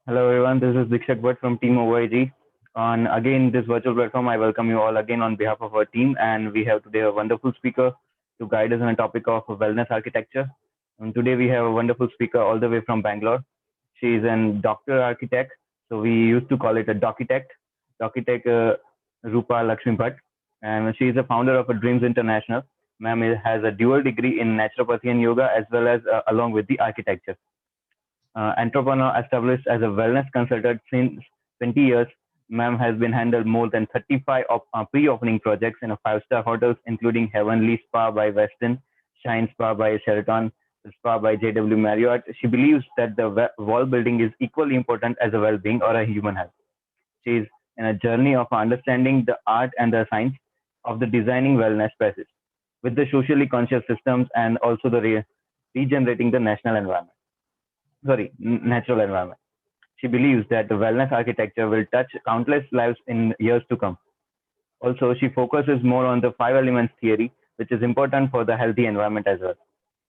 Hello everyone, this is Bhat from Team OYG. On again this virtual platform, I welcome you all again on behalf of our team, and we have today a wonderful speaker to guide us on a topic of wellness architecture. And today we have a wonderful speaker all the way from Bangalore. She is an doctor architect, so we used to call it a docitect, Roopa Lakshmi Bhat, and she is a founder of a Dreamz International. Ma'am has a dual degree in naturopathy and yoga as well as along with the architecture. Entrepreneur established as a wellness consultant since 20 years. Ma'am has been handled more than 35 pre-opening projects in a five-star hotels, including Heavenly Spa by Westin, Shine Spa by Sheraton, Spa by JW Marriott. She believes that the wall building is equally important as a well-being or a human health. She is in a journey of understanding the art and the science of the designing wellness spaces with the socially conscious systems and also the regenerating the natural environment. She believes that the wellness architecture will touch countless lives in years to come. Also, she focuses more on the five elements theory, which is important for the healthy environment as well.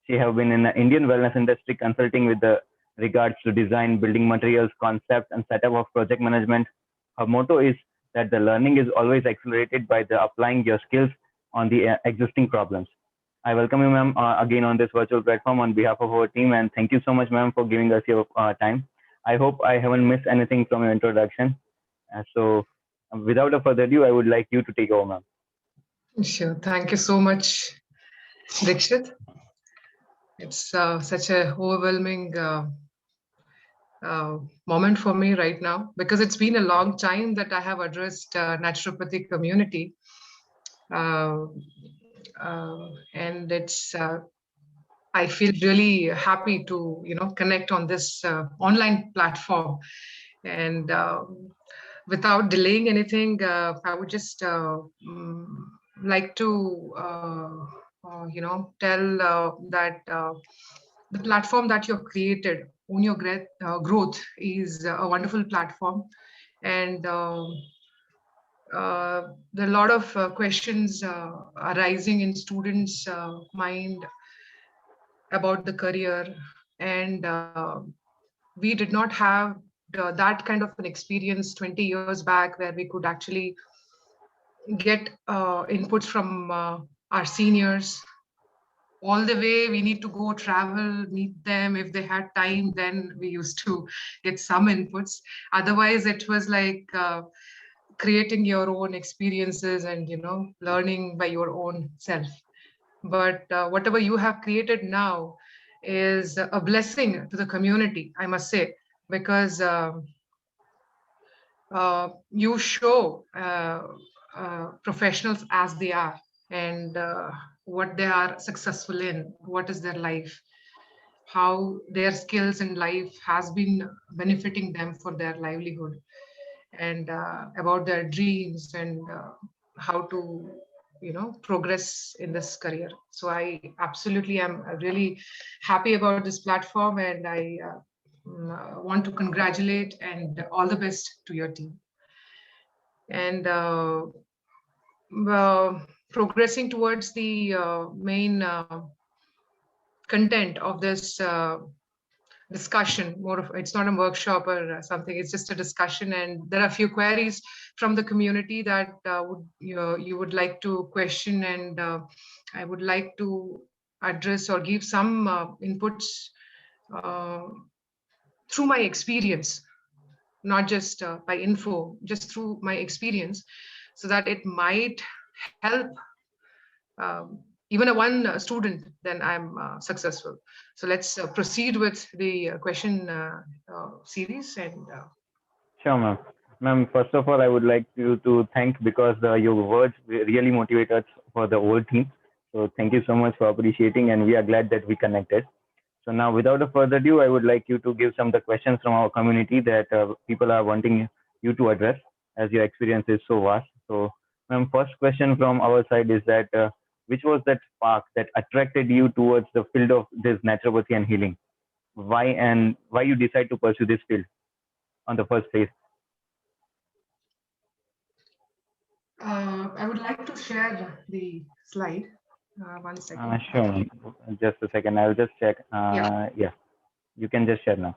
She have been in the Indian wellness industry consulting with the regards to design, building materials, concepts, and setup of project management. Her motto is that the learning is always accelerated by the applying your skills on the existing problems. I welcome you, ma'am, again on this virtual platform on behalf of our team, and thank you so much, ma'am, for giving us your time. I hope I haven't missed anything from your introduction. Without a further ado, I would like you to take over, ma'am. Sure. Thank you so much, Dikshit. It's such a overwhelming moment for me right now because it's been a long time that I have addressed naturopathy community, uh, and it's I feel really happy to connect on this online platform. And without delaying anything, I would just like to tell that the platform that you've created, Own Your Growth, is a wonderful platform. And there are a lot of questions arising in students' mind about the career, and we did not have that kind of an experience 20 years back where we could actually get inputs from our seniors. All the way we need to go travel, meet them. If they had time, then we used to get some inputs. Otherwise it was like creating your own experiences and learning by your own self. But whatever you have created now is a blessing to the community, I must say, because you show professionals as they are, and what they are successful in, what is their life, how their skills in life has been benefiting them for their livelihood, and about their dreams, and how to progress in this career. So I absolutely am really happy about this platform, and I want to congratulate and all the best to your team. And progressing towards the main content of this discussion, more of, it's not a workshop or something, it's just a discussion, and there are a few queries from the community that you would like to question, and I would like to address or give some inputs uh, through my experience, not just by info, just through my experience, so that it might help even a one student, then I'm successful. So let's proceed with the question series. And Sure, ma'am. Ma'am, first of all, I would like you to thank because your words really motivate us for the whole team. So thank you so much for appreciating, and we are glad that we connected. So now, without a further ado, I would like you to give some of the questions from our community that people are wanting you to address, as your experience is so vast. So, ma'am, first question from our side is that which was that spark that attracted you towards the field of this naturopathy and healing? Why and why you decide to pursue this field on the first place? I would like to share the slide. One second. Sure, ma'am. Just a second. I'll just check. Yeah. Yeah, you can just share now.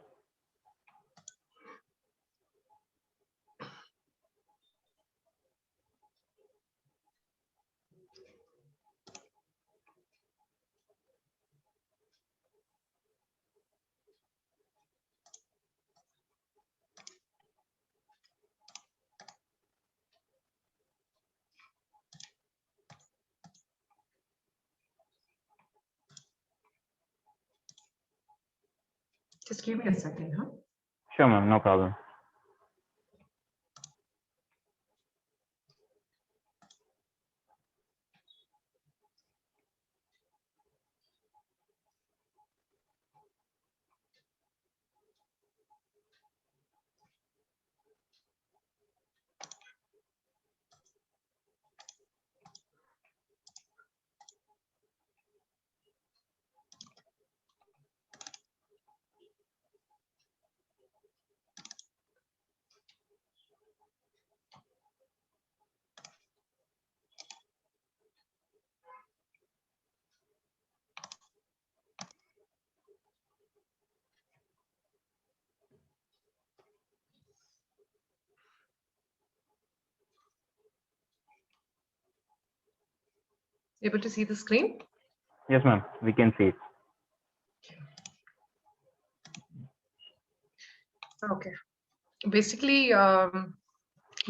Just give me a second, huh? Sure, ma'am, no problem. Able to see the screen? Yes, ma'am, we can see it. Okay. Basically,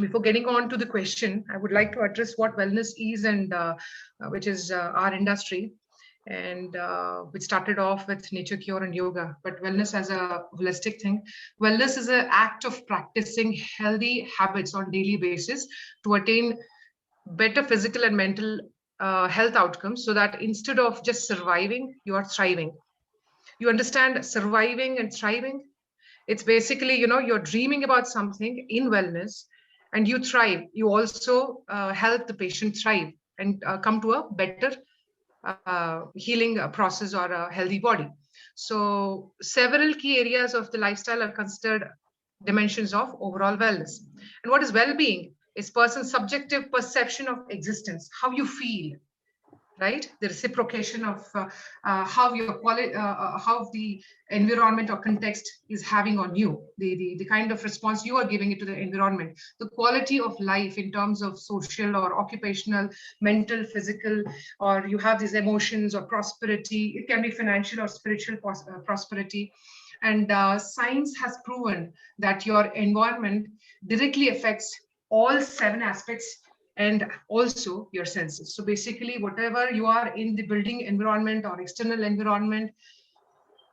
before getting on to the question, I would like to address what wellness is, and which is our industry, and which started off with nature cure and yoga. But wellness as a holistic thing, wellness is an act of practicing healthy habits on daily basis to attain better physical and mental health outcomes, so that instead of just surviving, you are thriving. You understand surviving and thriving? It's basically, you're dreaming about something in wellness and you thrive. You also help the patient thrive and come to a better healing process or a healthy body. So several key areas of the lifestyle are considered dimensions of overall wellness. And what is well-being is person's subjective perception of existence, how you feel, right? The reciprocation of how your quality, how the environment or context is having on you, the kind of response you are giving it to the environment, the quality of life in terms of social or occupational, mental, physical, or you have these emotions or prosperity. It can be financial or spiritual prosperity. And science has proven that your environment directly affects all seven aspects and also your senses. So basically, whatever you are in the building environment or external environment,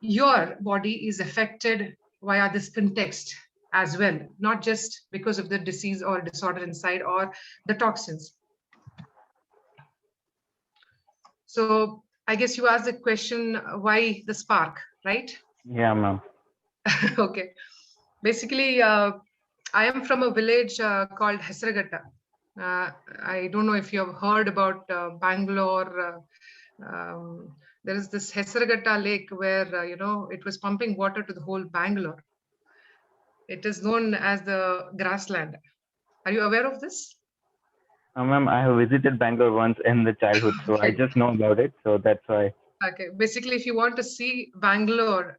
your body is affected via this context as well, not just because of the disease or disorder inside or the toxins. So I guess you asked the question, why the spark, right? Yeah, ma'am. Okay. Basically, I am from a village called Hesragatta. I don't know if you have heard about Bangalore. There is this Hesragatta lake where, it was pumping water to the whole Bangalore. It is known as the grassland. Are you aware of this? Ma'am, I have visited Bangalore once in the childhood, so I Okay. just know about it. So that's why. Okay. Basically, if you want to see Bangalore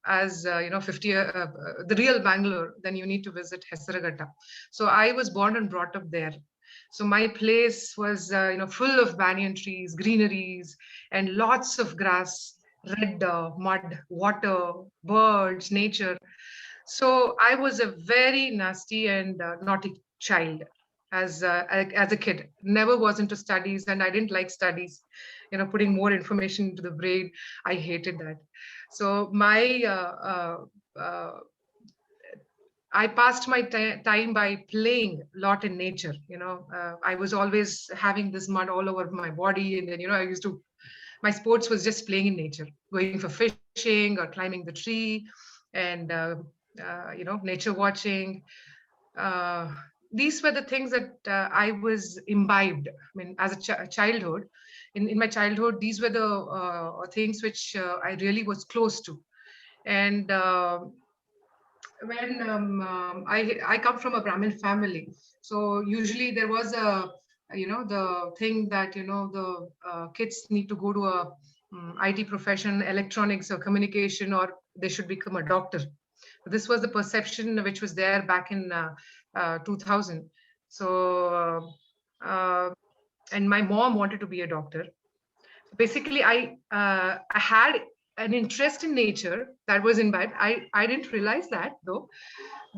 as 50 the real Bangalore, then you need to visit Hesragatta. So I was born and brought up there. So my place was full of banyan trees, greeneries, and lots of grass, red mud, water, birds, nature. So I was a very nasty and naughty child as a kid. Never was into studies, and I didn't like studies. Putting more information into the brain, I hated that. So I passed my time by playing a lot in nature. I was always having this mud all over my body, and then my sports was just playing in nature, going for fishing or climbing the tree, and nature watching. Uh, these were the things that I was imbibed. I mean, as a childhood, in my childhood, these were the things which I really was close to. And when I come from a Brahmin family, so usually there was the thing that the kids need to go to a IT profession, electronics or communication, or they should become a doctor. This was the perception which was there back in 2000. So and my mom wanted to be a doctor. Basically, I had an interest in nature that was imbibed. I didn't realize that though,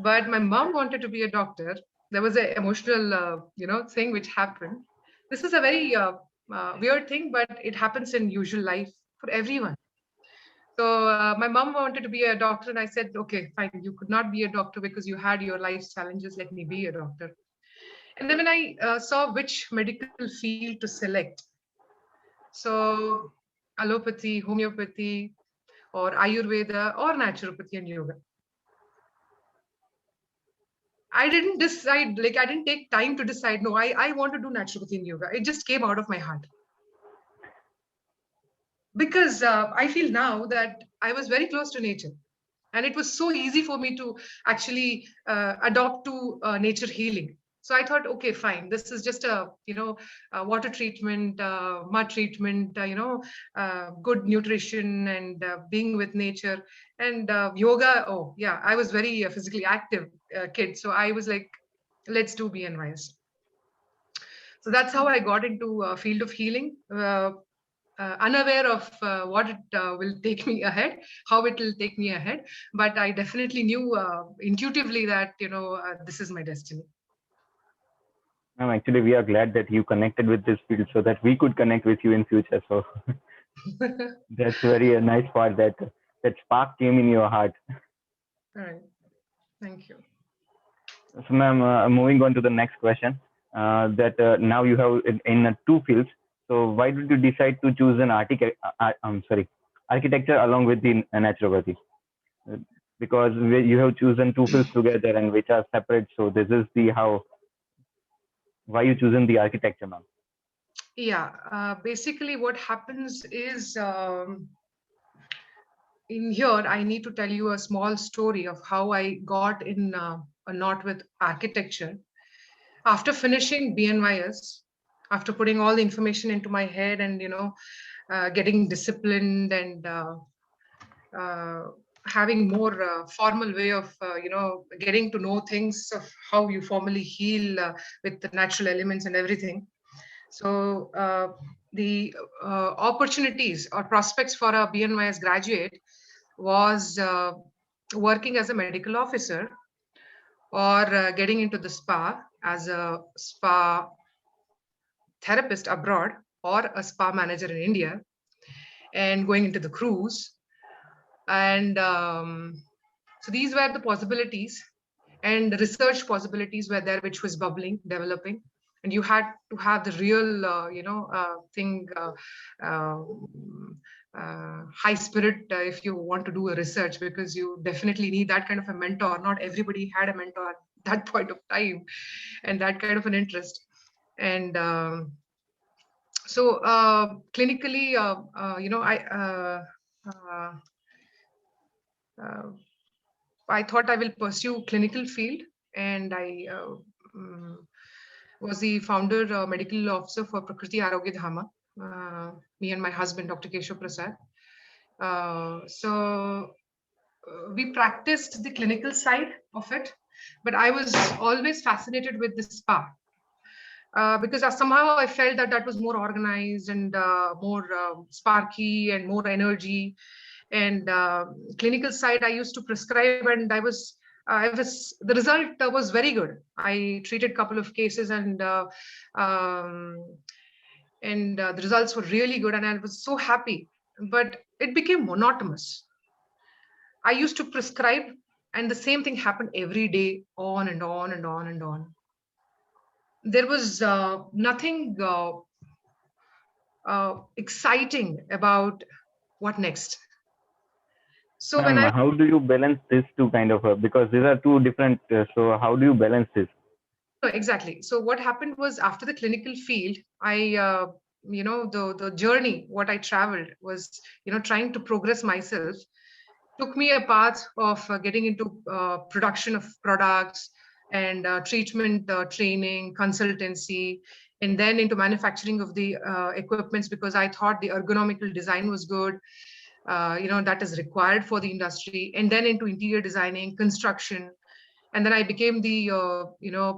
but my mom wanted to be a doctor. There was an emotional thing which happened. This is a very weird thing, but it happens in usual life for everyone. So my mom wanted to be a doctor, and I said, okay, fine, you could not be a doctor because you had your life's challenges. Let me be a doctor. And then when I saw which medical field to select, so allopathy, homeopathy, or Ayurveda, or naturopathy and yoga, I didn't decide, like I didn't take time to decide, no, I want to do naturopathy and yoga. It just came out of my heart. Because I feel now that I was very close to nature. And it was so easy for me to actually adopt to nature healing. So I thought, okay, fine, this is just a, water treatment, mud treatment, good nutrition and being with nature. And yoga, oh yeah, I was very physically active kid. So I was like, let's do BNYs. So that's how I got into field of healing. Unaware of what it will take me ahead, how it will take me ahead, but I definitely knew intuitively that this is my destiny. Actually, we are glad that you connected with this field so that we could connect with you in future. So that's very a nice part that that spark came in your heart. All right, thank you. So, ma'am, moving on to the next question. That now you have in two fields. So, why did you decide to choose an architecture along with the naturopathy? Uh, Because you have chosen two fields together and which are separate. So, this is the how why you chosen the architecture, ma'am. Yeah, basically what happens is, in here I need to tell you a small story of how I got in a knot with architecture. After finishing BNYS, after putting all the information into my head and getting disciplined and uh, having more formal way of getting to know things of how you formally heal with the natural elements and everything. So the opportunities or prospects for a BNYS graduate was working as a medical officer, or getting into the spa as a spa therapist abroad, or a spa manager in India, and going into the cruise. And so these were the possibilities, and the research possibilities were there, which was bubbling, developing. And you had to have the real, thing, uh, high spirit if you want to do a research, because you definitely need that kind of a mentor. Not everybody had a mentor at that point of time, and that kind of an interest. And so clinically, uh, uh, I thought I will pursue clinical field, and I um, was the founder, medical officer for Prakriti Arogya Dhama. Me and my husband, Dr. Keshav Prasad. So we practiced the clinical side of it, but I was always fascinated with the spa. Because somehow I felt that that was more organized and more sparky and more energy. And clinical side, I used to prescribe, and the result was very good. I treated a couple of cases, and um, the results were really good, and I was so happy. But it became monotonous. I used to prescribe, and the same thing happened every day, on and on and on and on. There was nothing exciting about what next. So when Ma'am, I how do you balance this two kind of because these are two different. So, how do you balance this? No, exactly. So what happened was, after the clinical field, I the journey what I traveled was, trying to progress myself, took me a path of getting into production of products, and treatment training, consultancy, and then into manufacturing of the equipments, because I thought the ergonomical design was good, that is required for the industry, and then into interior designing, construction. And then I became the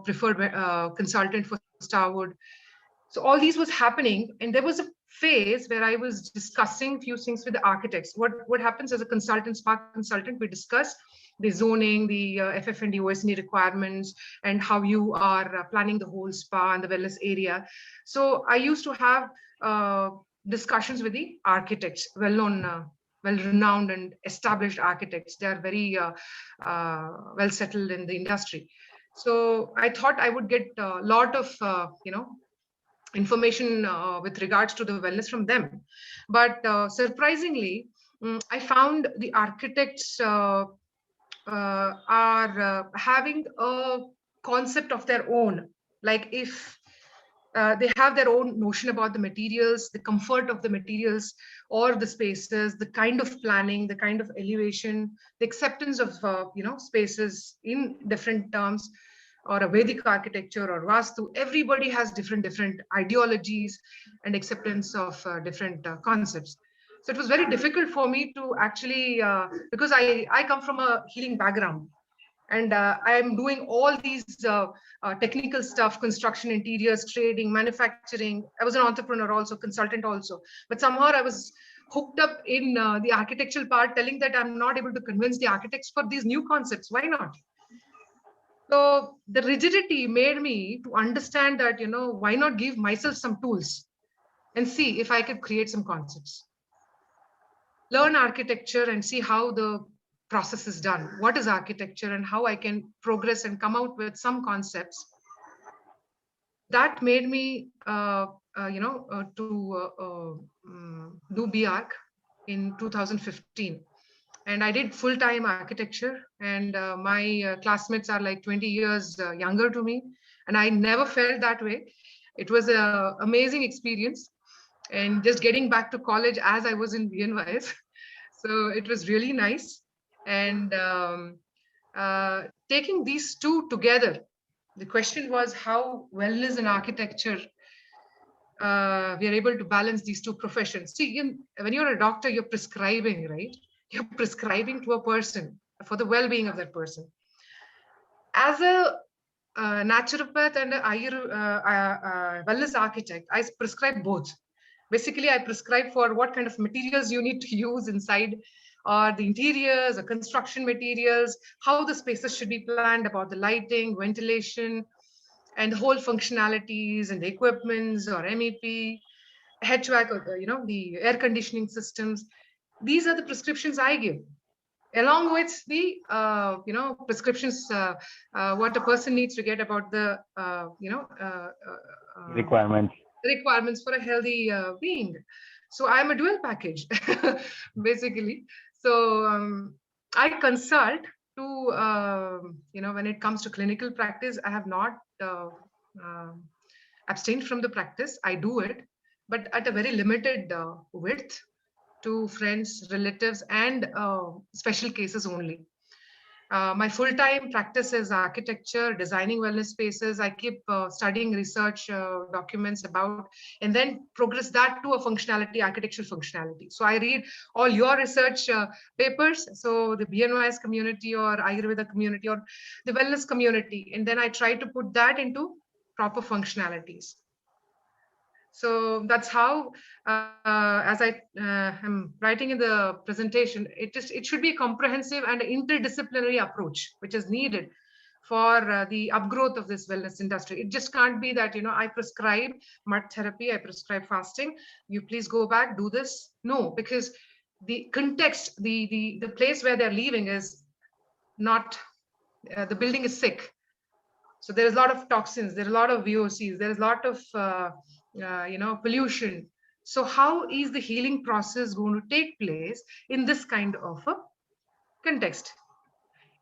preferred consultant for Starwood. So all these was happening, and there was a phase where I was discussing few things with the architects. What happens as a consultant, spa consultant, we discuss the zoning, the FF&D, OSD requirements, and how you are planning the whole spa and the wellness area. So I used to have discussions with the architects, well-known well-renowned and established architects. They are very well settled in the industry. So I thought I would get a lot of information with regards to the wellness from them. But surprisingly, I found the architects are having a concept of their own. Like if they have their own notion about the materials, the comfort of the materials or the spaces, the kind of planning, the kind of elevation, the acceptance of spaces in different terms, or a Vedic architecture or Vastu. Everybody has different ideologies and acceptance of different concepts. So it was very difficult for me to actually, because I come from a healing background, and I'm doing all these technical stuff, construction, interiors, trading, manufacturing. I was an entrepreneur also, consultant also, but somehow I was hooked up in the architectural part, telling that I'm not able to convince the architects for these new concepts. Why not? So the rigidity made me to understand that, why not give myself some tools and see if I could create some concepts, learn architecture and see how the process is done. What is architecture and how I can progress and come out with some concepts. That made me, to do BArch in 2015. And I did full-time architecture, and my classmates are like 20 years younger to me. And I never felt that way. It was an amazing experience. And just getting back to college as I was in BNYS. So it was really nice. And taking these two together, the question was how wellness and architecture, we are able to balance these two professions. See, when you're a doctor, you're prescribing, right? You're prescribing to a person for the well-being of that person. As a naturopath and a wellness architect, I prescribe both. Basically, I prescribe for what kind of materials you need to use inside, or the interiors or construction materials, how the spaces should be planned, about the lighting, ventilation, and the whole functionalities and the equipments or MEP, HVAC, or the air conditioning systems. These are the prescriptions I give, along with the prescriptions what a person needs to get about the Requirements. requirements for a healthy being. So I'm a dual package, basically. So I consult to, when it comes to clinical practice, I have not abstained from the practice. I do it, but at a very limited width, to friends, relatives, and special cases only. My full-time practice is architecture, designing wellness spaces. I keep studying research documents about, and then progress that to a functionality, architectural functionality. So I read all your research papers, so the BNYS community or Ayurveda community or the wellness community, and then I try to put that into proper functionalities. So that's how, as I am writing in the presentation, it should be a comprehensive and interdisciplinary approach, which is needed for the upgrowth of this wellness industry. It just can't be that, I prescribe mud therapy, I prescribe fasting, you please go back, do this. No, because the context, the place where they're living is not, the building is sick. So there is a lot of toxins, there are a lot of VOCs, there is a lot of pollution. So how is the healing process going to take place in this kind of a context?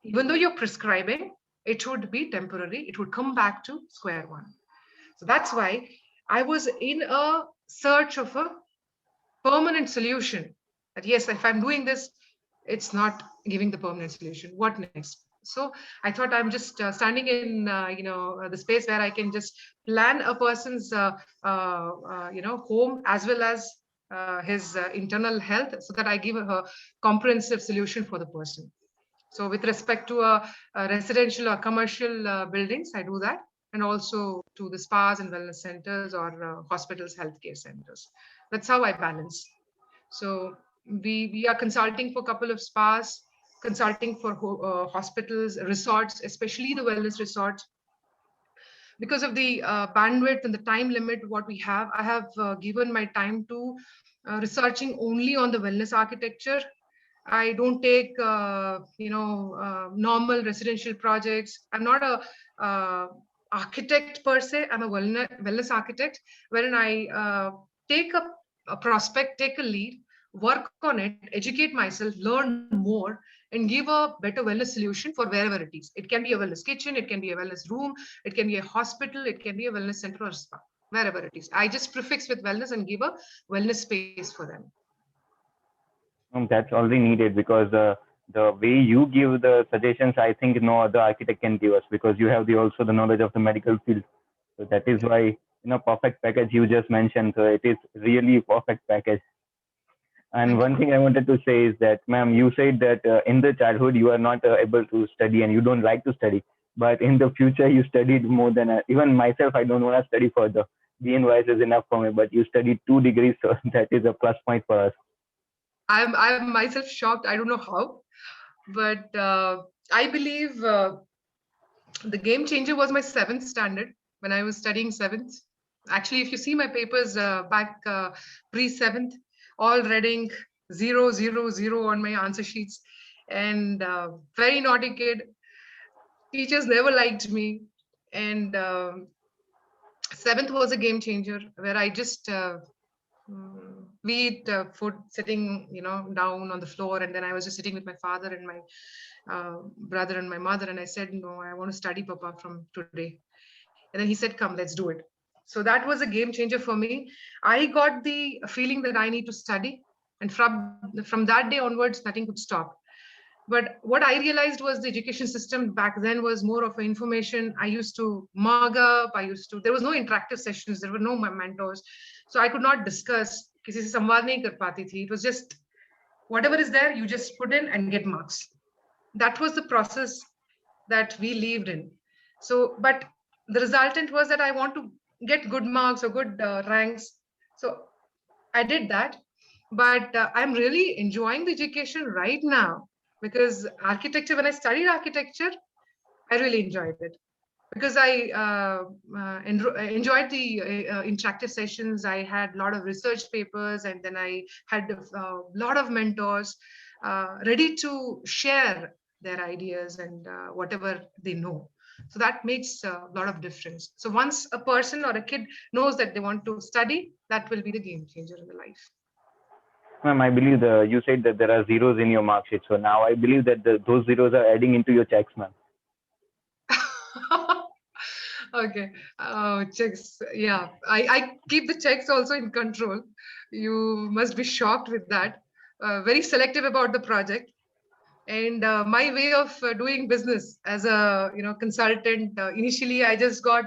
Even though you're prescribing, it would be temporary. It would come back to square one. So that's why I was in a search of a permanent solution. That yes, if I'm doing this, it's not giving the permanent solution. What next? So I thought I'm just standing in, the space where I can just plan a person's, home as well as his internal health, so that I give a comprehensive solution for the person. So with respect to residential or commercial buildings, I do that, and also to the spas and wellness centers or hospitals, healthcare centers. That's how I balance. So we are consulting for a couple of spas, consulting for hospitals, resorts, especially the wellness resorts. Because of the bandwidth and the time limit what we have, I have given my time to researching only on the wellness architecture. I don't take, normal residential projects. I'm not a architect per se. I'm a wellness architect, wherein I take a prospect, take a lead, work on it, educate myself, learn more, and give a better wellness solution for wherever it is. It can be a wellness kitchen, it can be a wellness room, it can be a hospital, it can be a wellness center or spa, wherever it is. I just prefix with wellness and give a wellness space for them. That's already needed because the way you give the suggestions, I think no other architect can give us because you have the also the knowledge of the medical field. So that is why perfect package you just mentioned. So it is really perfect package. And Thank one you. thing I wanted to say is that, ma'am, you said that in the childhood you are not able to study and you don't like to study, but in the future you studied more than even myself. I don't want to study further. BNYS is enough for me, but you studied 2 degrees, so that is a plus point for us. I'm myself shocked. I don't know how, but I believe the game changer was my seventh standard when I was studying seventh. Actually, if you see my papers back pre seventh, all red ink, 0, 0, 0 on my answer sheets, and very naughty kid. Teachers never liked me, and seventh was a game changer where I just we eat food sitting, down on the floor, and then I was just sitting with my father and my brother and my mother, and I said, "No, I want to study, Papa, from today." And then he said, "Come, let's do it." So that was a game changer for me. I got the feeling that I need to study, and from that day onwards, nothing could stop. But what I realized was the education system back then was more of information. I used to mug up. There was no interactive sessions. There were no mentors. So I could not discuss. किसी से संवाद नहीं कर पाती थी. It was just whatever is there, you just put in and get marks. That was the process that we lived in. So, but the resultant was that I want to get good marks or good ranks. So I did that, but I'm really enjoying the education right now because architecture, when I studied architecture, I really enjoyed it because I enjoyed the interactive sessions. I had a lot of research papers, and then I had a lot of mentors ready to share their ideas and whatever they know. So that makes a lot of difference. So once a person or a kid knows that they want to study, that will be the game changer in the life. Ma'am, I believe you said that there are zeros in your mark sheet. So now I believe that those zeros are adding into your checks, ma'am. Okay. Checks. Yeah. I keep the checks also in control. You must be shocked with that. Very selective about the project. And my way of doing business as a consultant. Initially, I just got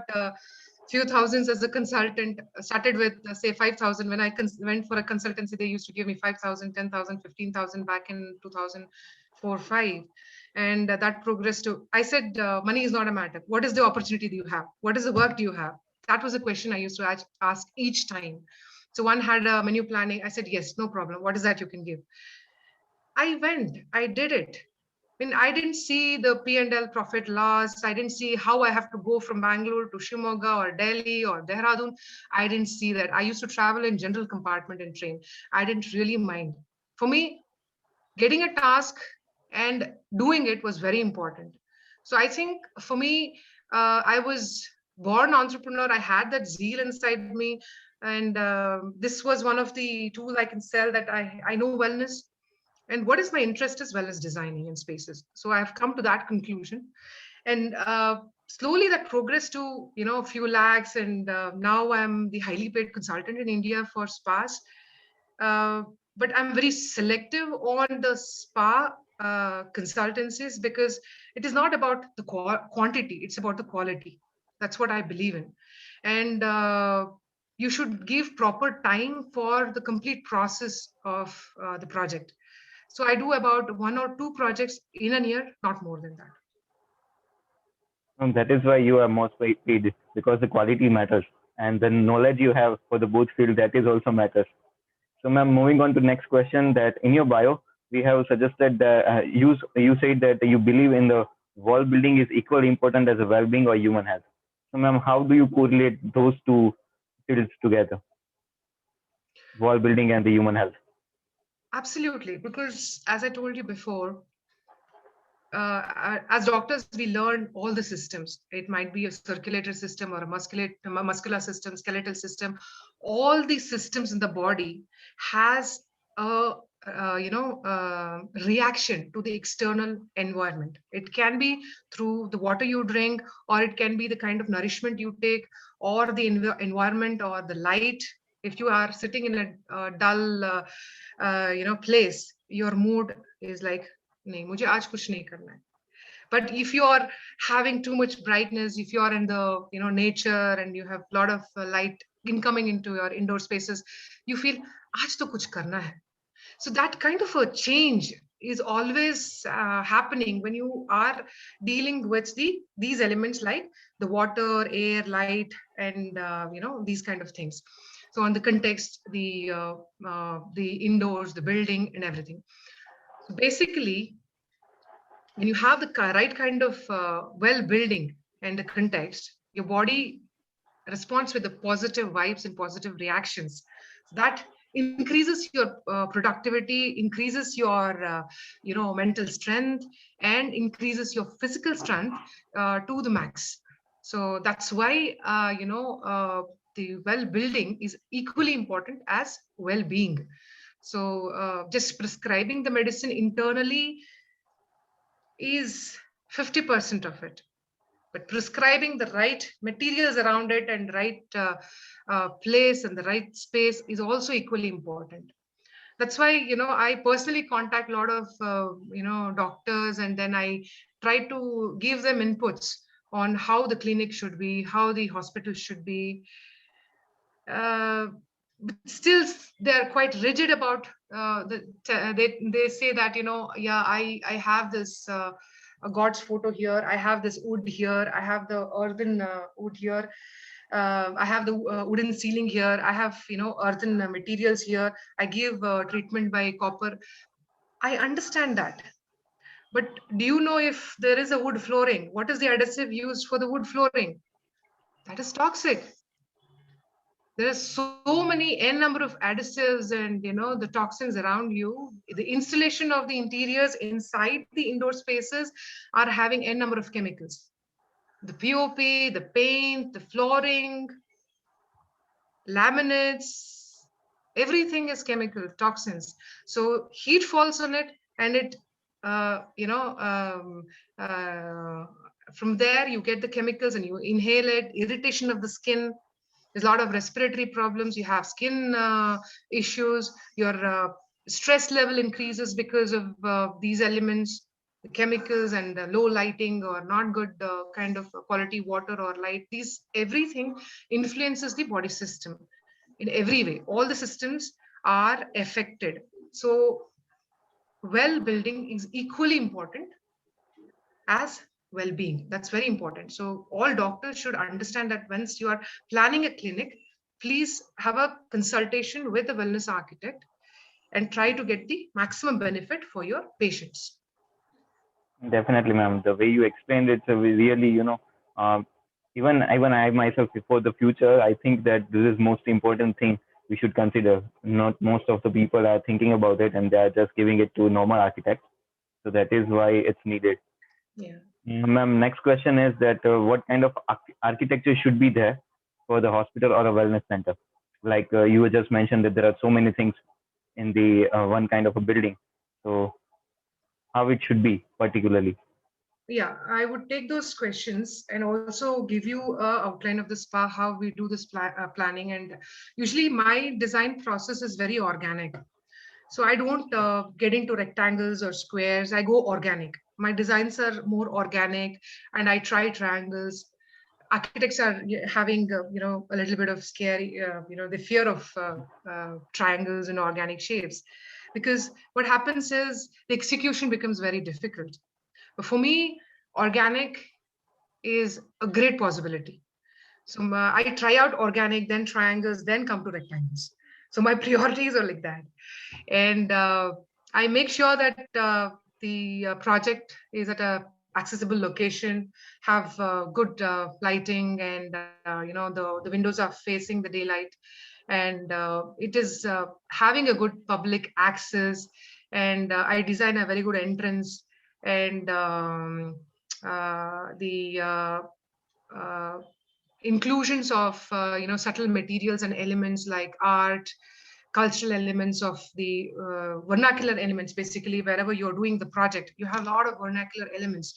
few thousands as a consultant. Started with say 5,000. When I went for a consultancy, they used to give me 5,000, 10,000, 15,000 back in 2004, 5. And that progressed to, I said, money is not a matter. What is the opportunity do you have? What is the work do you have? That was a question I used to ask each time. So one had a menu planning. I said, yes, no problem. What is that you can give? I went, I did it. I mean, I didn't see the P&L profit loss. I didn't see how I have to go from Bangalore to Shimoga or Delhi or Dehradun. I didn't see that. I used to travel in general compartment and train. I didn't really mind. For me, getting a task and doing it was very important. So I think for me, I was born entrepreneur. I had that zeal inside me, and this was one of the tools I can sell, that I know wellness and what is my interest as well as designing in spaces. So I have come to that conclusion, and slowly that progressed to a few lakhs, and now I'm the highly paid consultant in India for spas. uh, but I'm very selective on the spa consultancies because it is not about the quantity, it's about the quality. That's what I believe in. And you should give proper time for the complete process of the project. So I do about 1 or 2 projects in a year, not more than that. That is why you are most paid because the quality matters and the knowledge you have for the both field that is also matters. So, ma'am, moving on to next question. That in your bio we have suggested that you said that you believe in the wall building is equally important as a well-being or human health. So, ma'am, how do you correlate those two fields together? wall building and the human health. Absolutely, because as I told you before, as doctors, we learn all the systems. It might be a circulatory system or a muscular system, skeletal system. All these systems in the body has a reaction to the external environment. It can be through the water you drink, or it can be the kind of nourishment you take, or the environment or the light. If you are sitting in a dull place, your mood is like, नहीं मुझे आज कुछ नहीं करना है. But if you are having too much brightness, if you are in the nature and you have a lot of light incoming into your indoor spaces, you feel आज तो कुछ करना है. So that kind of a change is always happening when you are dealing with these elements like the water, air, light, and these kind of things. So on the context, the indoors, the building, and everything. So basically, when you have the right kind of well building and the context, your body responds with the positive vibes and positive reactions. That increases your productivity, increases your mental strength, and increases your physical strength to the max. So that's why the well building is equally important as well being. So just prescribing the medicine internally is 50% of it, but prescribing the right materials around it and right place and the right space is also equally important. That's why I personally contact a lot of doctors, and then I try to give them inputs on how the clinic should be, how the hospital should be. But still they're quite rigid about they say that yeah, I have this a god's photo here, I have this wood here, I have the earthen wood here, I have the wooden ceiling here, I have earthen materials here, I give treatment by copper. I understand that, but do you know if there is a wood flooring, what is the adhesive used for the wood flooring? That is toxic. There are so many n number of additives and the toxins around you. The installation of the interiors inside the indoor spaces are having n number of chemicals. The pop, the paint, the flooring, laminates, everything is chemical toxins. So heat falls on it, and it from there you get the chemicals and you inhale it, irritation of the skin. There's a lot of respiratory problems. You have skin issues. Your stress level increases because of these elements, the chemicals, and low lighting or not good kind of quality water or light. These everything influences the body system in every way. All the systems are affected. So well building is equally important as well-being. That's very important. So all doctors should understand that once you are planning a clinic, please have a consultation with a wellness architect and try to get the maximum benefit for your patients. Definitely, ma'am. The way you explained it, really, even I myself, before the future, I think that this is most important thing we should consider. Not most of the people are thinking about it, and they are just giving it to normal architects. So that is why it's needed. Yeah. Ma'am, next question is that what kind of architecture should be there for the hospital or a wellness center? Like you just mentioned that there are so many things in the one kind of a building. So how it should be particularly? Yeah, I would take those questions and also give you a outline of the spa, how we do this planning. And usually my design process is very organic. So I don't get into rectangles or squares. I go organic. My designs are more organic, and I try triangles. Architects are having a little bit of scary the fear of triangles and organic shapes, because what happens is the execution becomes very difficult. But for me, organic is a great possibility. So I try out organic, then triangles, then come to rectangles. So my priorities are like that. And I make sure that the project is at a accessible location, have good lighting, and the windows are facing the daylight. and it is having a good public access, and I design a very good entrance, and the uh, inclusions of subtle materials and elements like art, cultural elements of the vernacular elements. Basically, wherever you're doing the project, you have a lot of vernacular elements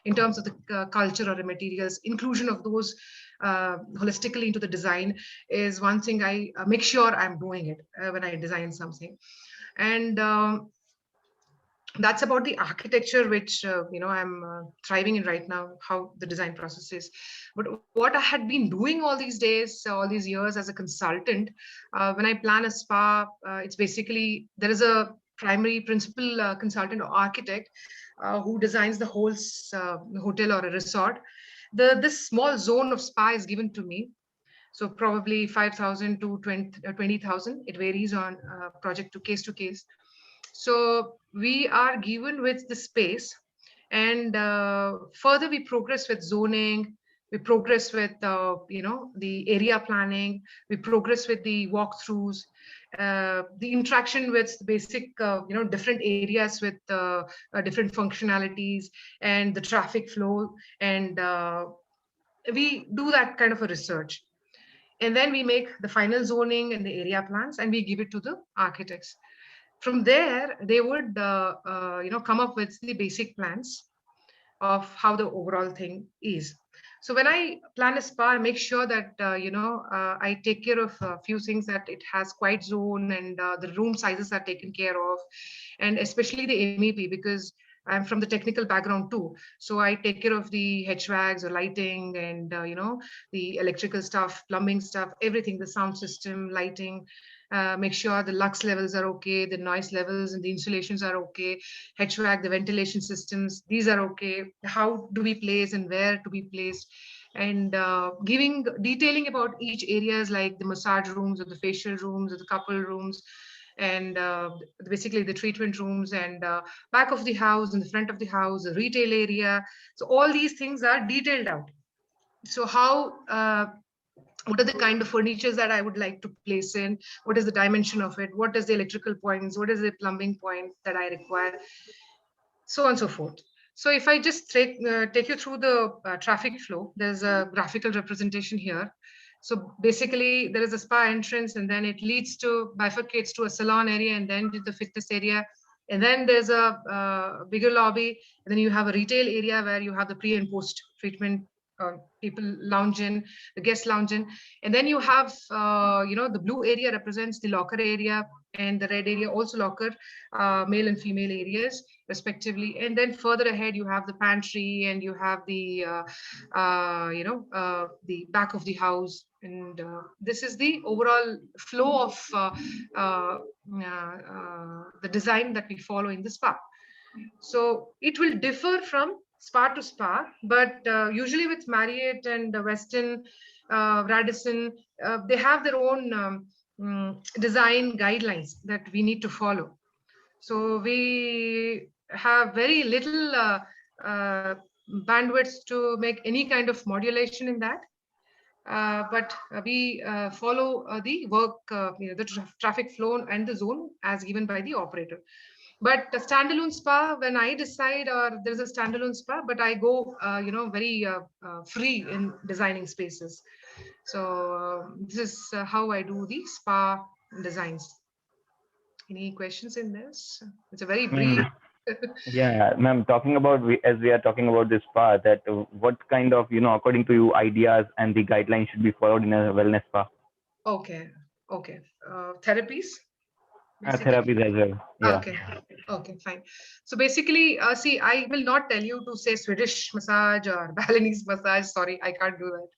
in terms of the culture or the materials. Inclusion of those holistically into the design is one thing I make sure I'm doing it when I design something. And that's about the architecture, which I'm thriving in right now, how the design process is. But what I had been doing all these days, all these years as a consultant, when I plan a spa, it's basically there is a primary principal consultant or architect who designs the whole hotel or a resort. This small zone of spa is given to me, so probably 5,000 to 20,000. It varies on project to case. So we are given with the space, and further we progress with zoning, we progress with the area planning, we progress with the walkthroughs, the interaction with the basic different areas with different functionalities and the traffic flow, and we do that kind of a research, and then we make the final zoning and the area plans, and we give it to the architects. From there they would come up with the basic plans of how the overall thing is. So when I plan a spa, I make sure that I take care of a few things, that it has quiet zone, and the room sizes are taken care of, and especially the MEP, because I'm from the technical background too. So I take care of the HVACs or lighting, and the electrical stuff, plumbing stuff, everything, the sound system, lighting, make sure the lux levels are okay, the noise levels and the insulations are okay, HVAC, the ventilation systems, these are okay. How do we place and where to be placed? And giving detailing about each areas, like the massage rooms or the facial rooms or the couple rooms, and basically the treatment rooms, and back of the house and the front of the house, the retail area. So all these things are detailed out. So how what are the kind of furnitures that I would like to place in, what is the dimension of it, what is the electrical points, what is the plumbing point that I require, so on and so forth. So if I just take you through the traffic flow, there's a graphical representation here. So basically there is a spa entrance, and then it leads to bifurcates to a salon area, and then to the fitness area, and then there's a bigger lobby, and then you have a retail area where you have the pre and post treatment, people lounge in, the guest lounge in, and then you have the blue area represents the locker area, and the red area also locker, male and female areas respectively. And then further ahead you have the pantry, and you have the back of the house, and this is the overall flow of the design that we follow in the spa. So it will differ from spa to spa, but usually with Marriott and Westin, Radisson, they have their own design guidelines that we need to follow. So we have very little bandwidth to make any kind of modulation in that. But we follow the work, the traffic flow and the zone as given by the operator. But a standalone spa, when I decide, or there's a standalone spa, but I go, very free in designing spaces. So this is how I do the spa designs. Any questions in this? It's a very brief. Mm, yeah, ma'am, talking about, as we are talking about this spa, that what kind of, according to you, ideas and the guidelines should be followed in a wellness spa? Okay. Therapies, basically. Therapies as well. Yeah. Okay, fine. So basically, see, I will not tell you to say Swedish massage or Balinese massage. Sorry, I can't do that.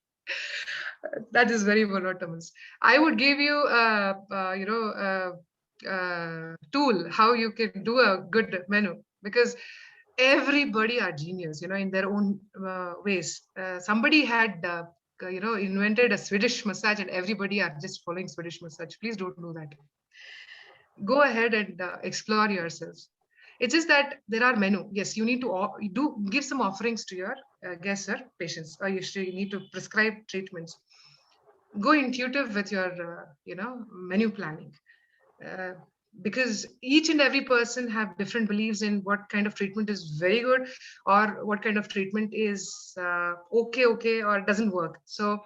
That is very monotonous. I would give you a tool how you can do a good menu, because everybody are genius, in their own ways. Somebody had invented a Swedish massage, and everybody are just following Swedish massage. Please don't do that. Go ahead and explore yourselves. It's just that there are menu. Yes, you need to do give some offerings to your guests or patients, or you need to prescribe treatments. go intuitive with your menu planning, uh, because each and every person have different beliefs in what kind of treatment is very good, or what kind of treatment is okay or doesn't work. So,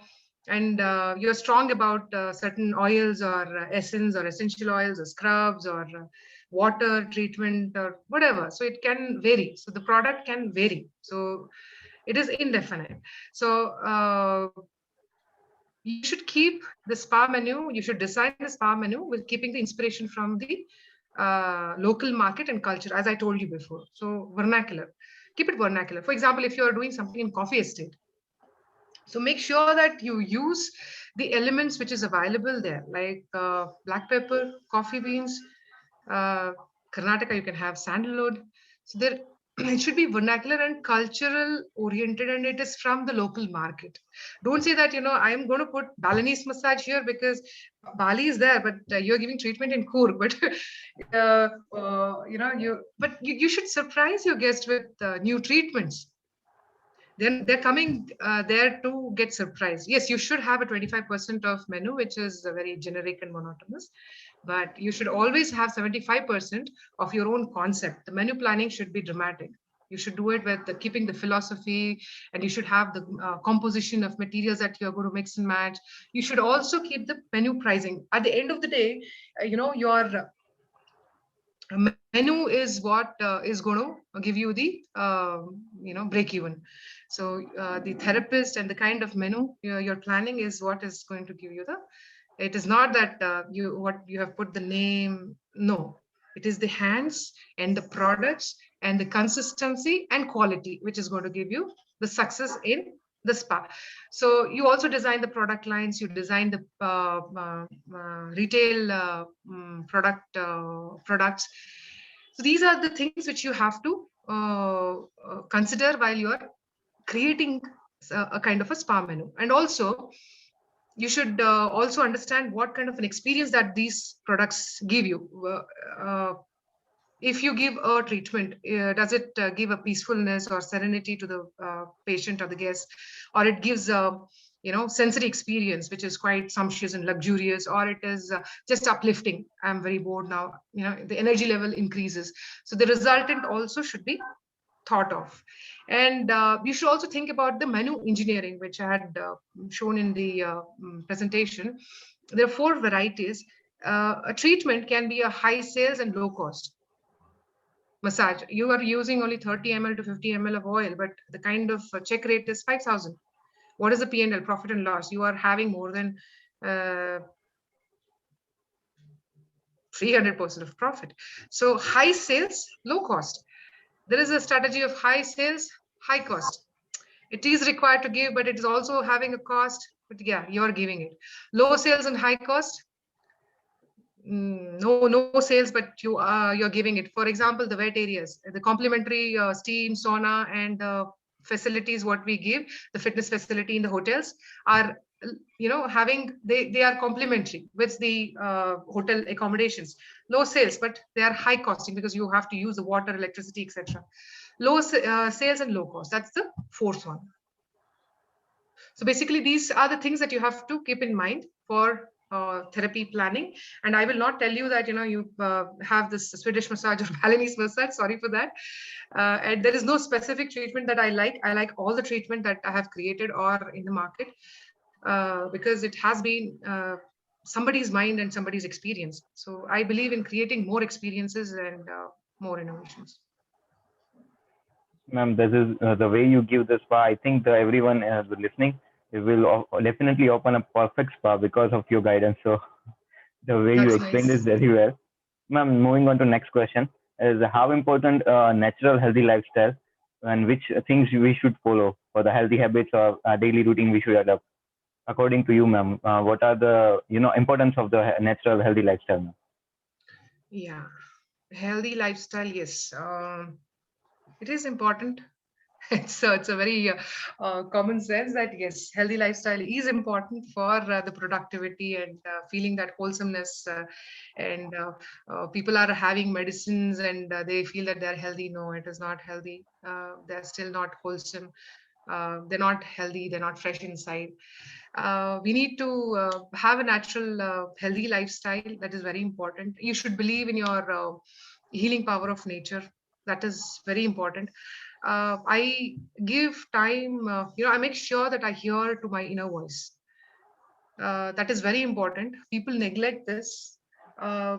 and you're strong about certain oils or essence or essential oils or scrubs or water treatment or whatever, so it can vary, so the product can vary, so it is indefinite. So you should keep the spa menu, you should design the spa menu with keeping the inspiration from the local market and culture, as I told you before. So vernacular, keep it vernacular. For example, if you are doing something in coffee estate, so make sure that you use the elements which is available there, like black pepper, coffee beans, uh, Karnataka, you can have sandalwood. So there, it should be vernacular and cultural oriented, and it is from the local market. Don't say that, I am going to put Balinese massage here because Bali is there, but you're giving treatment in Coorg. But you should surprise your guest with new treatments. Then they're coming there to get surprised. Yes, you should have a 25% of menu, which is very generic and monotonous, but you should always have 75% of your own concept. The menu planning should be dramatic. You should do it with keeping the philosophy, and you should have the composition of materials that you're going to mix and match. You should also keep the menu pricing. At the end of the day, your menu is what is going to give you the break even. So the therapist and the kind of menu you're planning is what is going to give you the, it is not that you have put the name. No, it is the hands and the products and the consistency and quality which is going to give you the success in the spa. So you also design the product lines, you design the retail products. So these are the things which you have to consider while you are creating a kind of a spa menu. And also you should also understand what kind of an experience that these products give you. If you give a treatment, does it give a peacefulness or serenity to the patient or the guest, or it gives a sensory experience which is quite sumptuous and luxurious, or it is just uplifting, I'm very bored now, the energy level increases. So the resultant also should be thought of. And you should also think about the menu engineering, which I had shown in the presentation. There are 4 varieties. A treatment can be a high sales and low cost massage. You are using only 30 ml to 50 ml of oil, but the kind of check rate is 5,000. What is the P&L, profit and loss? You are having more than 300% of profit. So high sales, low cost. There is a strategy of high sales, high cost. It is required to give, but it is also having a cost. But yeah, you're giving it. Low sales and high cost. No sales, but you're giving it. For example, the wet areas, the complimentary steam, sauna, and facilities what we give, the fitness facility in the hotels are having, they are complementary with the hotel accommodations. Low sales, but they are high costing because you have to use the water, electricity, etc. Low sales and low cost. That's the 4th one. So basically, these are the things that you have to keep in mind for therapy planning. And I will not tell you that you have this Swedish massage or Balinese massage. Sorry for that. And there is no specific treatment that I like. I like all the treatment that I have created or in the market, because it has been somebody's mind and somebody's experience. So I believe in creating more experiences and more innovations. Ma'am, this is the way you give the spa. I think everyone listening, it will definitely open a perfect spa because of your guidance. So the way you That's explained this nice. very well. Ma'am, moving on to next question is how important natural healthy lifestyle and which things we should follow for the healthy habits or daily routine we should adopt. According to you, ma'am, what are the importance of the natural healthy lifestyle, ma'am? Yeah, healthy lifestyle. Yes, it is important. It's a very common sense that yes, healthy lifestyle is important for the productivity and feeling that wholesomeness. And people are having medicines and they feel that they're healthy. No, it is not healthy. They're still not wholesome. They're not healthy. They're not fresh inside. We need to have a natural, healthy lifestyle. That is very important. You should believe in your healing power of nature. That is very important. I give time, I make sure that I hear to my inner voice. That is very important. People neglect this. Uh,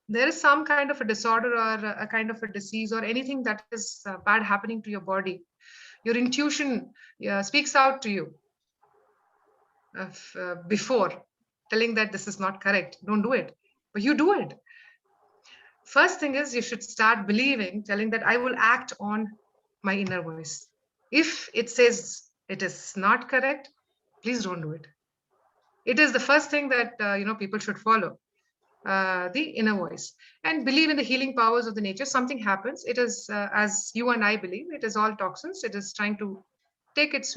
there is some kind of a disorder or a kind of a disease or anything that is bad happening to your body. Your intuition speaks out to you before, telling that this is not correct, don't do it, but you do it. First thing is, you should start believing, telling that I will act on my inner voice. If it says it is not correct, please don't do it. It is the first thing that people should follow, the inner voice, and believe in the healing powers of the nature. Something happens, it is as you and I believe, it is all toxins. It is trying to take its